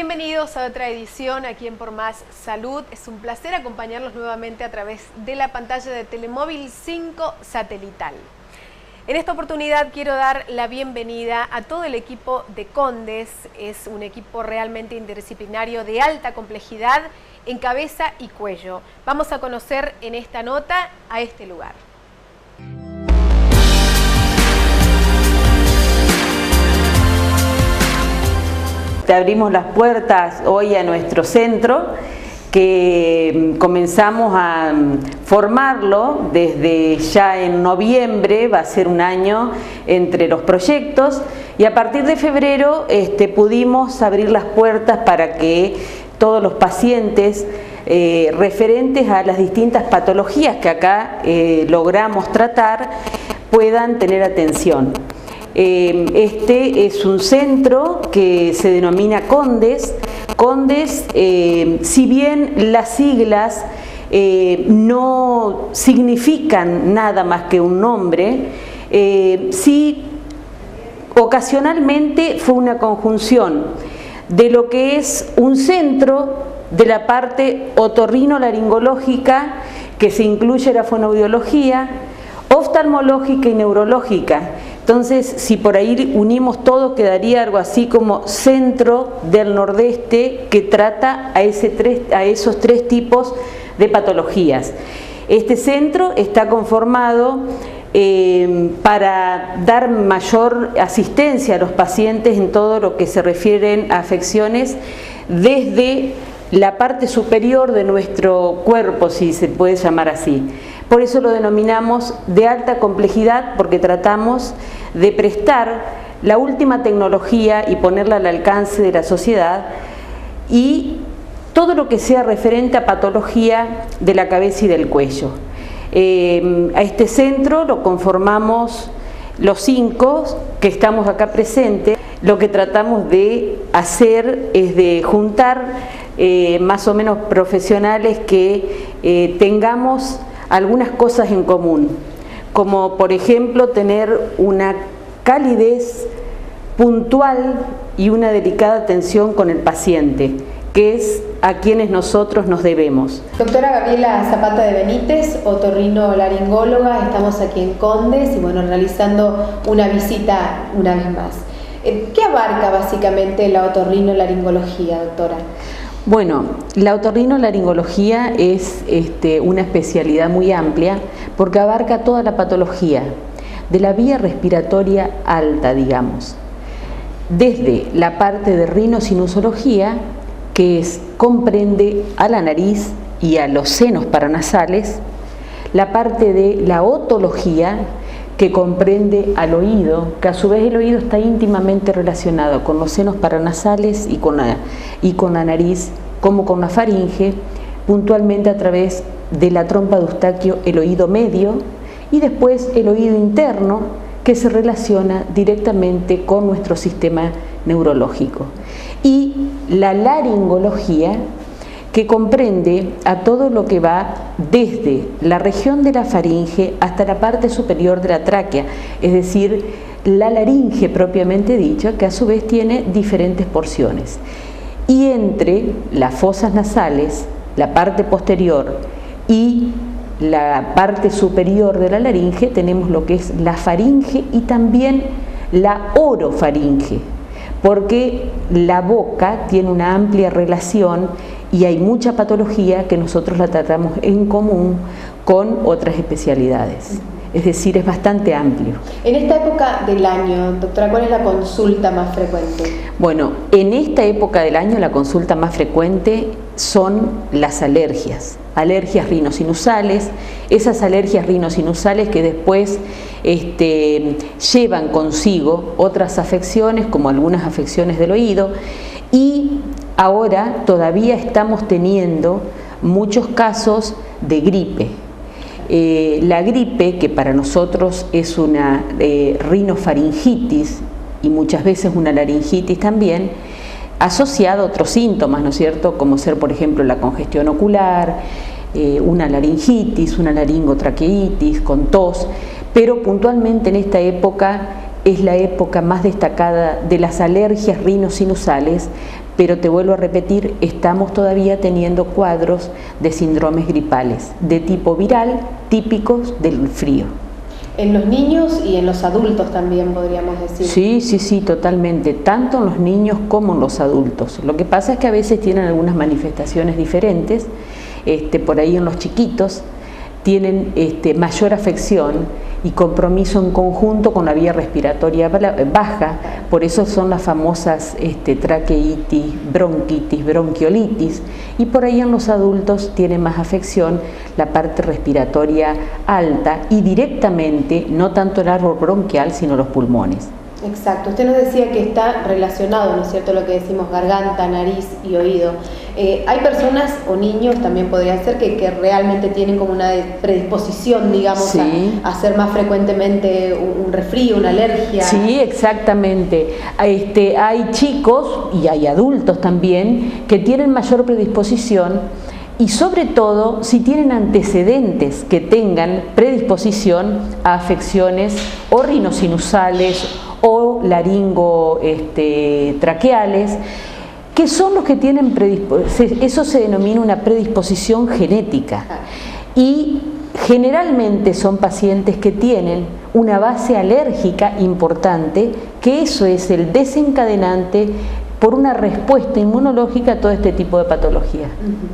Bienvenidos a otra edición aquí en Por Más Salud. Es un placer acompañarlos nuevamente a través de la pantalla de Telemóvil 5 satelital. En esta oportunidad quiero dar la bienvenida a todo el equipo de Condes. Es un equipo realmente interdisciplinario de alta complejidad en cabeza y cuello. Vamos a conocer en esta nota a este lugar. Te abrimos las puertas hoy a nuestro centro, que comenzamos a formarlo desde ya en noviembre, va a ser un año entre los proyectos, y a partir de febrero pudimos abrir las puertas para que todos los pacientes referentes a las distintas patologías que acá logramos tratar puedan tener atención. Este es un centro que se denomina Condes. Condes, si bien las siglas no significan nada más que un nombre, sí ocasionalmente fue una conjunción de lo que es un centro de la parte otorrinolaringológica, que se incluye la fonoaudiología, oftalmológica y neurológica. Entonces, si por ahí unimos todo, quedaría algo así como Centro del Nordeste, que trata a esos tres tipos de patologías. Este centro está conformado para dar mayor asistencia a los pacientes en todo lo que se refieren a afecciones desde la parte superior de nuestro cuerpo, si se puede llamar así. Por eso lo denominamos de alta complejidad, porque tratamos de prestar la última tecnología y ponerla al alcance de la sociedad, y todo lo que sea referente a patología de la cabeza y del cuello. A este centro lo conformamos los 5 que estamos acá presentes. Lo que tratamos de hacer es de juntar más o menos profesionales que tengamos algunas cosas en común, como por ejemplo tener una calidez puntual y una delicada atención con el paciente, que es a quienes nosotros nos debemos. Doctora Gabriela Zapata de Benítez, otorrinolaringóloga, estamos aquí en Condes y bueno, realizando una visita una vez más. ¿Qué abarca básicamente la otorrinolaringología, doctora? Bueno, la otorrinolaringología es una especialidad muy amplia porque abarca toda la patología de la vía respiratoria alta, digamos. Desde la parte de rinosinusología, que comprende a la nariz y a los senos paranasales, la parte de la otología, que comprende al oído, que a su vez el oído está íntimamente relacionado con los senos paranasales y con la nariz, como con la faringe, puntualmente a través de la trompa de Eustaquio, el oído medio, y después el oído interno, que se relaciona directamente con nuestro sistema neurológico. Y la laringología, que comprende a todo lo que va desde la región de la faringe hasta la parte superior de la tráquea, es decir, la laringe propiamente dicha, que a su vez tiene diferentes porciones. Y entre las fosas nasales, la parte posterior y la parte superior de la laringe, tenemos lo que es la faringe y también la orofaringe, porque la boca tiene una amplia relación y hay mucha patología que nosotros la tratamos en común con otras especialidades. Es decir, es bastante amplio. En esta época del año, doctora, ¿cuál es la consulta más frecuente? Bueno, en esta época del año la consulta más frecuente son las alergias rinosinusales, esas alergias rinosinusales que después llevan consigo otras afecciones, como algunas afecciones del oído, y ahora todavía estamos teniendo muchos casos de gripe. La gripe, que para nosotros es una rinofaringitis y muchas veces una laringitis también, asociada a otros síntomas, ¿no es cierto?, como ser, por ejemplo, la congestión ocular, una laringitis, una laringotraqueitis con tos, pero puntualmente en esta época es la época más destacada de las alergias rinosinusales, pero te vuelvo a repetir, estamos todavía teniendo cuadros de síndromes gripales de tipo viral típicos del frío. En los niños y en los adultos también podríamos decir. Sí, totalmente, tanto en los niños como en los adultos. Lo que pasa es que a veces tienen algunas manifestaciones diferentes, por ahí en los chiquitos tienen mayor afección y compromiso en conjunto con la vía respiratoria baja, por eso son las famosas traqueitis, bronquitis, bronquiolitis, y por ahí en los adultos tiene más afección la parte respiratoria alta y directamente, no tanto el árbol bronquial, sino los pulmones. Exacto, usted nos decía que está relacionado, ¿no es cierto?, lo que decimos garganta, nariz y oído. Hay personas o niños, también podría ser, que realmente tienen como una predisposición, digamos, sí, a hacer más frecuentemente un resfrío, una alergia. Sí, exactamente. Hay chicos y hay adultos también que tienen mayor predisposición, y sobre todo si tienen antecedentes que tengan predisposición a afecciones o rinosinusales o laringo-traqueales, que son los que tienen eso se denomina una predisposición genética, y generalmente son pacientes que tienen una base alérgica importante, que eso es el desencadenante por una respuesta inmunológica a todo este tipo de patologías.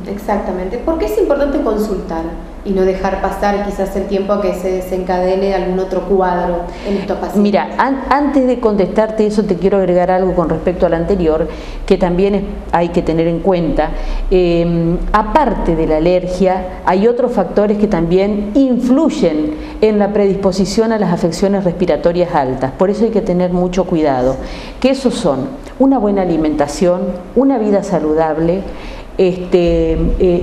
Exactamente. ¿Por qué es importante consultar y no dejar pasar quizás el tiempo a que se desencadene algún otro cuadro en estos pacientes? Mira, antes de contestarte eso, te quiero agregar algo con respecto al anterior, que también hay que tener en cuenta. Aparte de la alergia, hay otros factores que también influyen en la predisposición a las afecciones respiratorias altas. Por eso hay que tener mucho cuidado. Que esos son una buena alimentación, una vida saludable,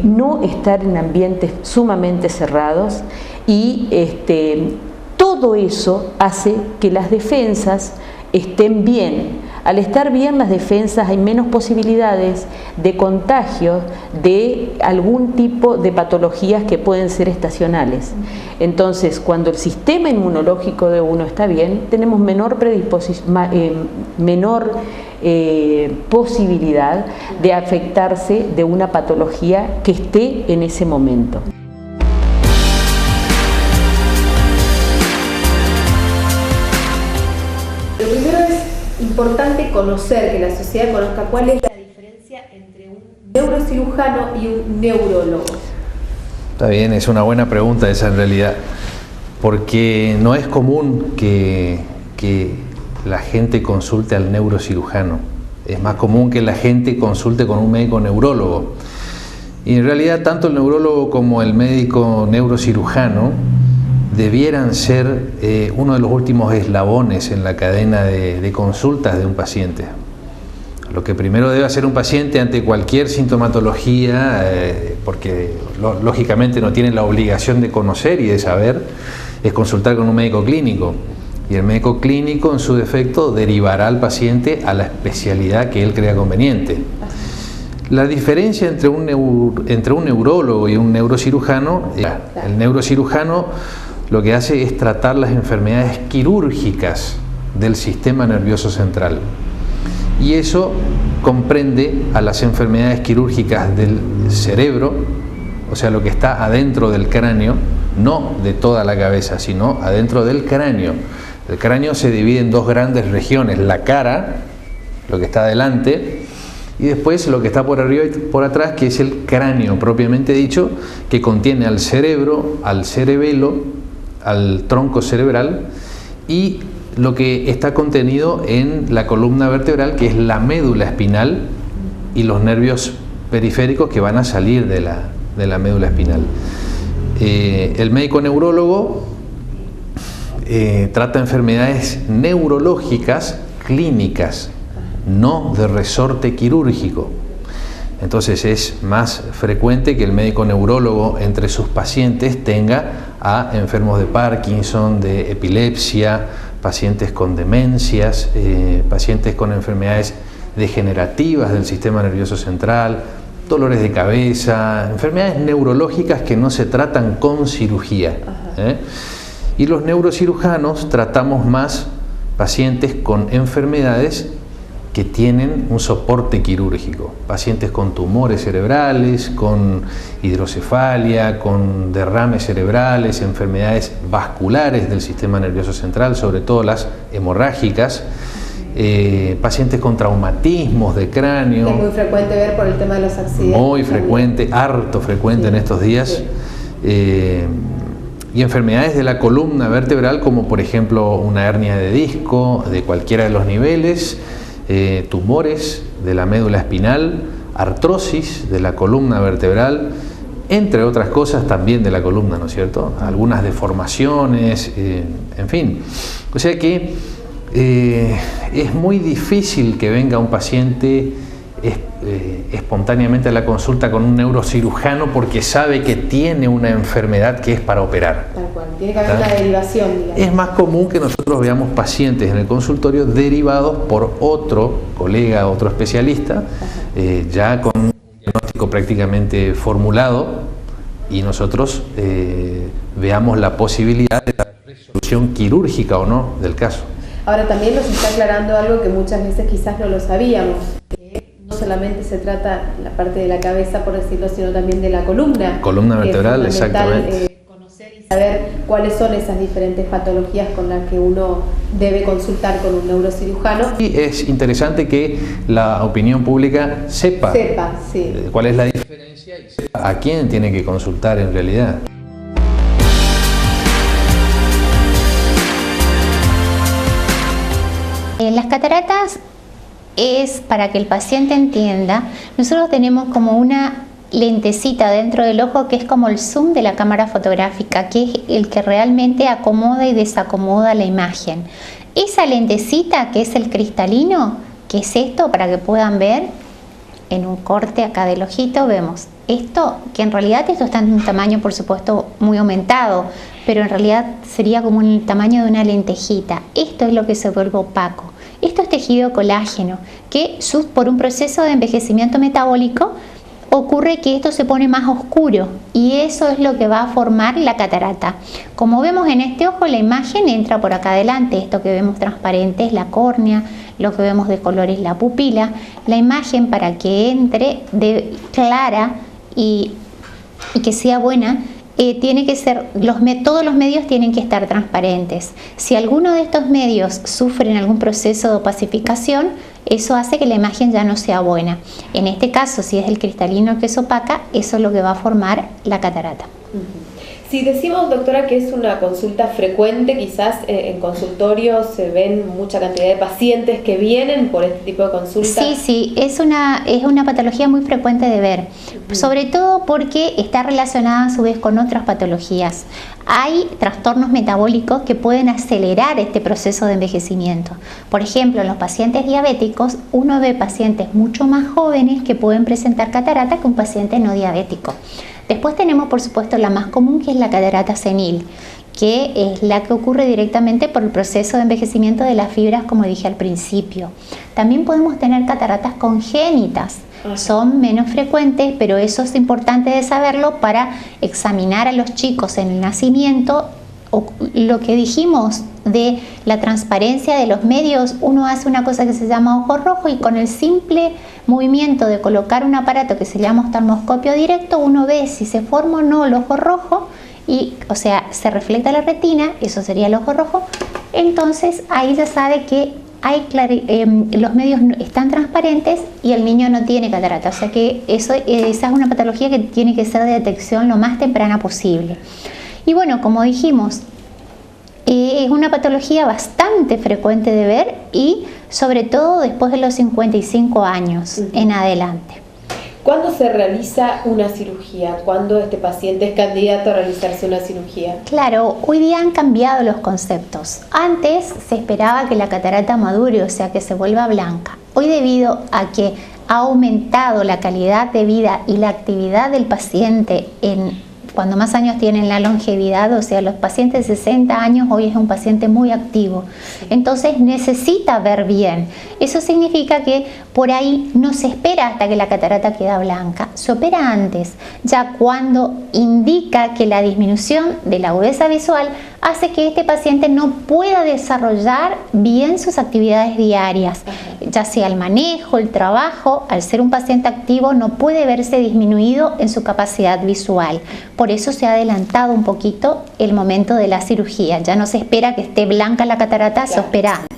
no estar en ambientes sumamente cerrados, y todo eso hace que las defensas estén bien. Al estar bien las defensas hay menos posibilidades de contagio de algún tipo de patologías que pueden ser estacionales. Entonces, cuando el sistema inmunológico de uno está bien, tenemos menor posibilidad de afectarse de una patología que esté en ese momento. Lo primero es importante conocer, que la sociedad conozca cuál es la diferencia entre un neurocirujano y un neurólogo. Está bien, es una buena pregunta esa en realidad, porque no es común que la gente consulte al neurocirujano. Es más común que la gente consulte con un médico neurólogo. Y en realidad tanto el neurólogo como el médico neurocirujano debieran ser uno de los últimos eslabones en la cadena de consultas de un paciente. Lo que primero debe hacer un paciente ante cualquier sintomatología, porque lógicamente no tiene la obligación de conocer y de saber, es consultar con un médico clínico. Y el médico clínico, en su defecto, derivará al paciente a la especialidad que él crea conveniente. La diferencia entre un neurólogo y un neurocirujano, el neurocirujano lo que hace es tratar las enfermedades quirúrgicas del sistema nervioso central. Y eso comprende a las enfermedades quirúrgicas del cerebro, o sea, lo que está adentro del cráneo, no de toda la cabeza, sino adentro del cráneo. El cráneo se divide en dos grandes regiones: la cara, lo que está adelante, y después lo que está por arriba y por atrás, que es el cráneo propiamente dicho, que contiene al cerebro, al cerebelo, al tronco cerebral, y lo que está contenido en la columna vertebral, que es la médula espinal, y los nervios periféricos que van a salir de la médula espinal. El médico neurólogo trata enfermedades neurológicas clínicas, no de resorte quirúrgico. Entonces es más frecuente que el médico neurólogo entre sus pacientes tenga a enfermos de Parkinson, de epilepsia, pacientes con demencias, pacientes con enfermedades degenerativas del sistema nervioso central, dolores de cabeza, enfermedades neurológicas que no se tratan con cirugía. Y los neurocirujanos tratamos más pacientes con enfermedades que tienen un soporte quirúrgico, pacientes con tumores cerebrales, con hidrocefalia, con derrames cerebrales, enfermedades vasculares del sistema nervioso central, sobre todo las hemorrágicas, pacientes con traumatismos de cráneo. Es muy frecuente ver por el tema de los accidentes. Muy frecuente, harto frecuente en estos días. Y enfermedades de la columna vertebral, como por ejemplo una hernia de disco de cualquiera de los niveles, tumores de la médula espinal, artrosis de la columna vertebral, entre otras cosas también de la columna, ¿no es cierto? Algunas deformaciones, en fin. O sea que es muy difícil que venga un paciente espontáneamente a la consulta con un neurocirujano porque sabe que tiene una enfermedad que es para operar. Tal cual, tiene que haber una derivación, digamos. Es más común que nosotros veamos pacientes en el consultorio derivados por otro colega, otro especialista, ya con un diagnóstico prácticamente formulado, y nosotros veamos la posibilidad de la resolución quirúrgica o no del caso. Ahora también nos está aclarando algo que muchas veces quizás no lo sabíamos, que no solamente se trata la parte de la cabeza, por decirlo, sino también de la columna. Columna vertebral, exactamente. Conocer y saber cuáles son esas diferentes patologías con las que uno debe consultar con un neurocirujano. Y es interesante que la opinión pública sepa sí, cuál es la diferencia y sepa a quién tiene que consultar en realidad. Las cataratas es, para que el paciente entienda, nosotros tenemos como una lentecita dentro del ojo que es como el zoom de la cámara fotográfica, que es el que realmente acomoda y desacomoda la imagen. Esa lentecita, que es el cristalino, que es esto, para que puedan ver, en un corte acá del ojito vemos esto, que en realidad esto está en un tamaño, por supuesto, muy aumentado, pero en realidad sería como el tamaño de una lentejita. Esto es lo que se vuelve opaco. Esto es tejido colágeno, que por un proceso de envejecimiento metabólico ocurre que esto se pone más oscuro, y eso es lo que va a formar la catarata. Como vemos en este ojo, la imagen entra por acá adelante. Esto que vemos transparente es la córnea, lo que vemos de color es la pupila. La imagen, para que entre clara y que sea buena, tiene que ser, todos los medios tienen que estar transparentes. Si alguno de estos medios sufren algún proceso de opacificación, eso hace que la imagen ya no sea buena. En este caso, si es el cristalino que es opaca, eso es lo que va a formar la catarata. Si decimos, doctora, que es una consulta frecuente, quizás en consultorios se ven mucha cantidad de pacientes que vienen por este tipo de consultas. Sí, es una patología muy frecuente de ver, sobre todo porque está relacionada a su vez con otras patologías. Hay trastornos metabólicos que pueden acelerar este proceso de envejecimiento. Por ejemplo, en los pacientes diabéticos, uno ve pacientes mucho más jóvenes que pueden presentar catarata que un paciente no diabético. Después tenemos, por supuesto, la más común, que es la catarata senil, que es la que ocurre directamente por el proceso de envejecimiento de las fibras, como dije al principio. También podemos tener cataratas congénitas. Son menos frecuentes, pero eso es importante de saberlo para examinar a los chicos en el nacimiento. Lo que dijimos de la transparencia de los medios, uno hace una cosa que se llama ojo rojo, y con el simple movimiento de colocar un aparato que se llama oftalmoscopio directo, uno ve si se forma o no el ojo rojo, y, o sea, se refleja la retina, eso sería el ojo rojo. Entonces ahí ya sabe que los medios están transparentes y el niño no tiene catarata. O sea que esa es una patología que tiene que ser de detección lo más temprana posible. Y bueno, como dijimos, es una patología bastante frecuente de ver, y sobre todo después de los 55 años en adelante. ¿Cuándo se realiza una cirugía? ¿Cuándo este paciente es candidato a realizarse una cirugía? Claro, hoy día han cambiado los conceptos. Antes se esperaba que la catarata madure, o sea, que se vuelva blanca. Hoy, debido a que ha aumentado la calidad de vida y la actividad del paciente cuando más años tienen la longevidad, o sea, los pacientes de 60 años hoy es un paciente muy activo, entonces necesita ver bien. Eso significa que por ahí no se espera hasta que la catarata queda blanca, se opera antes, ya cuando indica que la disminución de la agudeza visual hace que este paciente no pueda desarrollar bien sus actividades diarias, ya sea el manejo, el trabajo. Al ser un paciente activo no puede verse disminuido en su capacidad visual. Por eso se ha adelantado un poquito el momento de la cirugía. Ya no se espera que esté blanca la catarata, se espera antes.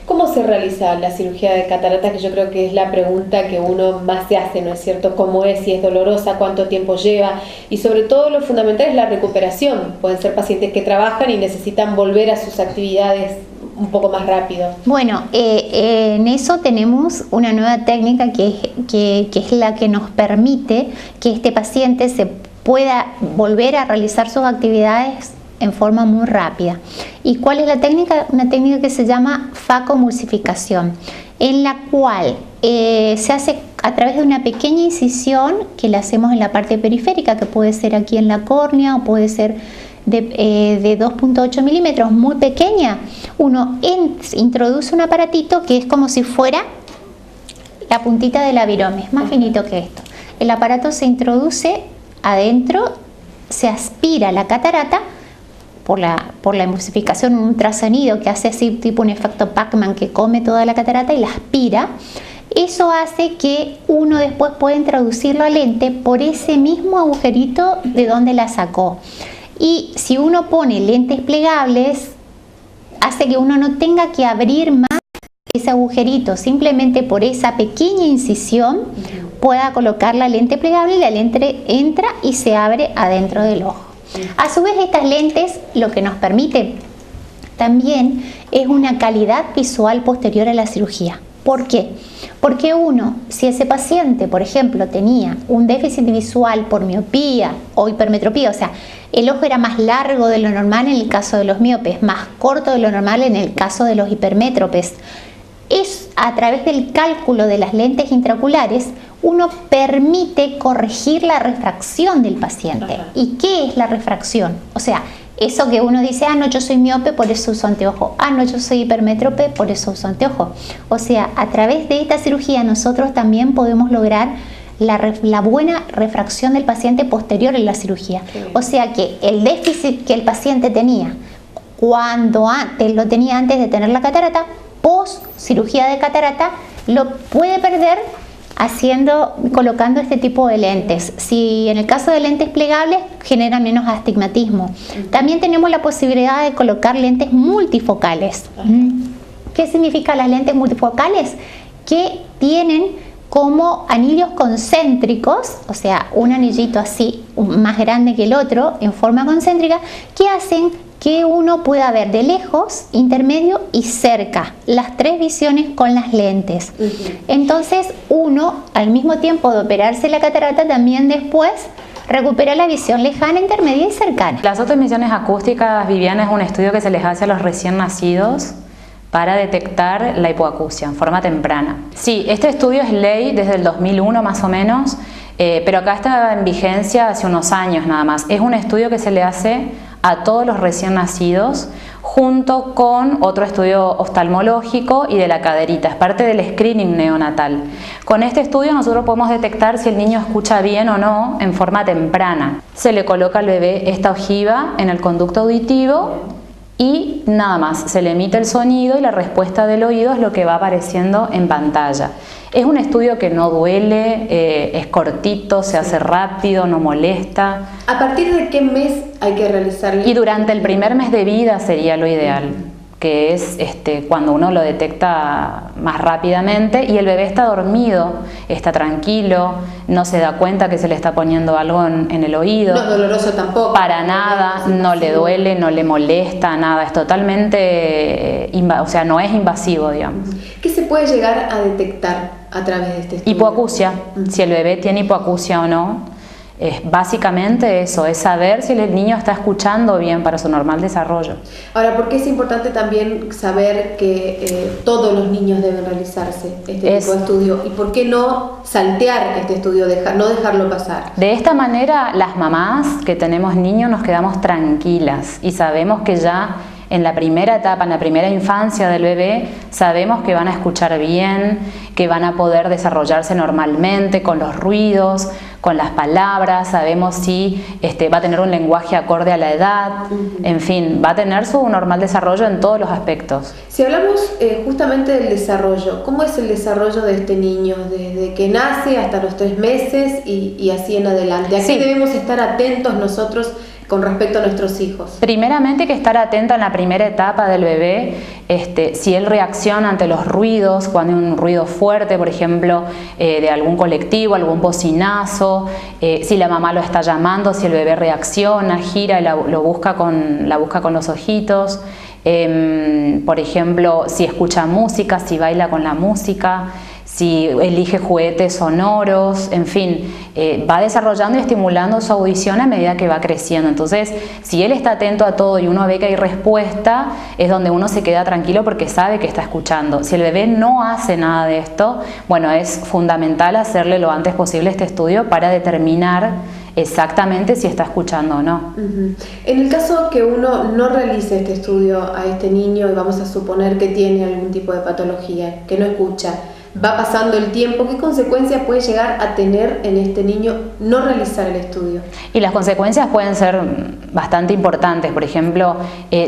¿Cómo se realiza la cirugía de cataratas? Que yo creo que es la pregunta que uno más se hace, ¿no es cierto? ¿Cómo es? Si es dolorosa, cuánto tiempo lleva, y sobre todo lo fundamental es la recuperación. Pueden ser pacientes que trabajan y necesitan volver a sus actividades un poco más rápido. Bueno, en eso tenemos una nueva técnica que es la que nos permite que este paciente se pueda volver a realizar sus actividades en forma muy rápida. ¿Y cuál es la técnica? Una técnica que se llama facomulsificación, en la cual se hace a través de una pequeña incisión que la hacemos en la parte periférica, que puede ser aquí en la córnea o puede ser de 2.8 milímetros, muy pequeña. Uno introduce un aparatito que es como si fuera la puntita del virome, es más finito que esto. El aparato se introduce adentro, se aspira la catarata por la emulsificación, un ultrasonido que hace así tipo un efecto Pac-Man, que come toda la catarata y la aspira. Eso hace que uno después pueda introducir la lente por ese mismo agujerito de donde la sacó. Y si uno pone lentes plegables, hace que uno no tenga que abrir más ese agujerito, simplemente por esa pequeña incisión pueda colocar la lente plegable y la lente entra y se abre adentro del ojo. A su vez, estas lentes lo que nos permite también es una calidad visual posterior a la cirugía. ¿Por qué? Porque si ese paciente, por ejemplo, tenía un déficit visual por miopía o hipermetropía, o sea, el ojo era más largo de lo normal en el caso de los miopes, más corto de lo normal en el caso de los hipermétropes, es a través del cálculo de las lentes intraoculares, uno permite corregir la refracción del paciente. Ajá. ¿Y qué es la refracción? O sea, eso que uno dice, no, yo soy miope, por eso uso anteojo. No, yo soy hipermétrope, por eso uso anteojo. O sea, a través de esta cirugía nosotros también podemos lograr la buena refracción del paciente posterior en la cirugía. O sea que el déficit que el paciente tenía cuando lo tenía antes de tener la catarata, post cirugía de catarata, lo puede perder colocando este tipo de lentes. Si en el caso de lentes plegables genera menos astigmatismo. También tenemos la posibilidad de colocar lentes multifocales. ¿Qué significa las lentes multifocales? Que tienen como anillos concéntricos, o sea, un anillito así más grande que el otro en forma concéntrica, que hacen que uno pueda ver de lejos, intermedio y cerca, las tres visiones con las lentes. Entonces uno, al mismo tiempo de operarse la catarata, también después recupera la visión lejana, intermedia y cercana. Las otras emisiones acústicas, Viviana, es un estudio que se les hace a los recién nacidos para detectar la hipoacusia en forma temprana. Sí, este estudio es ley desde el 2001 más o menos, pero acá está en vigencia hace unos años nada más. Es un estudio que se le hace a todos los recién nacidos junto con otro estudio oftalmológico y de la caderita, es parte del screening neonatal. Con este estudio nosotros podemos detectar si el niño escucha bien o no en forma temprana. Se le coloca al bebé esta ojiva en el conducto auditivo y nada más, se le emite el sonido y la respuesta del oído es lo que va apareciendo en pantalla. Es un estudio que no duele, es cortito, se hace rápido, no molesta. ¿A partir de qué mes hay que realizarlo? Y durante el primer mes de vida sería lo ideal, que es cuando uno lo detecta más rápidamente y el bebé está dormido, está tranquilo, no se da cuenta que se le está poniendo algo en el oído. No es doloroso tampoco. Para nada, no le duele, no le molesta, nada, es totalmente, o sea, no es invasivo, digamos. ¿Qué se puede llegar a detectar a través de este estudio? Hipoacusia, si el bebé tiene hipoacusia o no. Es básicamente eso, es saber si el niño está escuchando bien para su normal desarrollo. Ahora, ¿por qué es importante también saber que todos los niños deben realizarse este tipo de estudio? ¿Y por qué no saltear este estudio, no dejarlo pasar? De esta manera, las mamás que tenemos niños nos quedamos tranquilas y sabemos que ya en la primera etapa, en la primera infancia del bebé, sabemos que van a escuchar bien, que van a poder desarrollarse normalmente con los ruidos, con las palabras, sabemos si va a tener un lenguaje acorde a la edad, en fin, va a tener su normal desarrollo en todos los aspectos. Si hablamos justamente del desarrollo, ¿cómo es el desarrollo de este niño desde que nace hasta los 3 meses y así en adelante? ¿A qué debemos estar atentos nosotros con respecto a nuestros hijos? Primeramente hay que estar atento en la primera etapa del bebé, si él reacciona ante los ruidos, cuando hay un ruido fuerte, por ejemplo, de algún colectivo, algún bocinazo, si la mamá lo está llamando, si el bebé reacciona, gira y la busca con los ojitos, por ejemplo, si escucha música, si baila con la música, si elige juguetes sonoros, en fin, va desarrollando y estimulando su audición a medida que va creciendo. Entonces, si él está atento a todo y uno ve que hay respuesta, es donde uno se queda tranquilo porque sabe que está escuchando. Si el bebé no hace nada de esto, bueno, es fundamental hacerle lo antes posible este estudio para determinar exactamente si está escuchando o no. En el caso que uno no realice este estudio a este niño y vamos a suponer que tiene algún tipo de patología, que no escucha, va pasando el tiempo, ¿qué consecuencias puede llegar a tener en este niño no realizar el estudio? Y las consecuencias pueden ser bastante importantes, por ejemplo,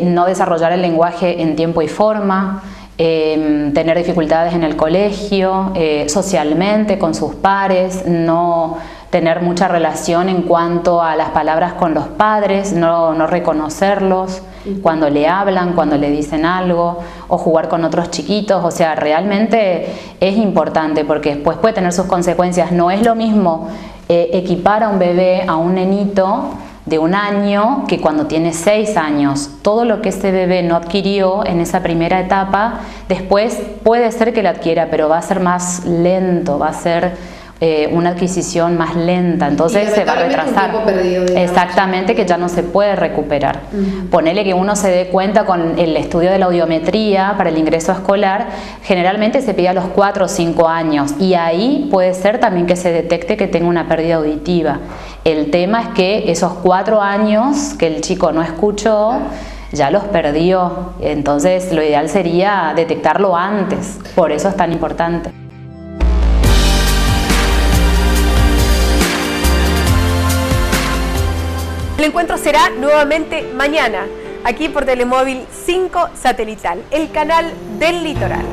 no desarrollar el lenguaje en tiempo y forma, tener dificultades en el colegio, socialmente con sus pares, no tener mucha relación en cuanto a las palabras con los padres, no reconocerlos cuando le hablan, cuando le dicen algo, o jugar con otros chiquitos. O sea, realmente es importante porque después puede tener sus consecuencias. No es lo mismo equipar a un bebé, a un nenito de 1 año que cuando tiene 6 años. Todo lo que ese bebé no adquirió en esa primera etapa, después puede ser que lo adquiera, pero va a ser más lento, va a ser una adquisición más lenta, entonces se va a retrasar. Un tiempo perdido, exactamente, que ya no se puede recuperar. Ponele que uno se dé cuenta con el estudio de la audiometría para el ingreso escolar, generalmente se pide a los 4 o 5 años y ahí puede ser también que se detecte que tenga una pérdida auditiva. El tema es que esos 4 años que el chico no escuchó, ya los perdió, entonces lo ideal sería detectarlo antes, por eso es tan importante. El encuentro será nuevamente mañana, aquí por Telemóvil 5 Satelital, el canal del litoral.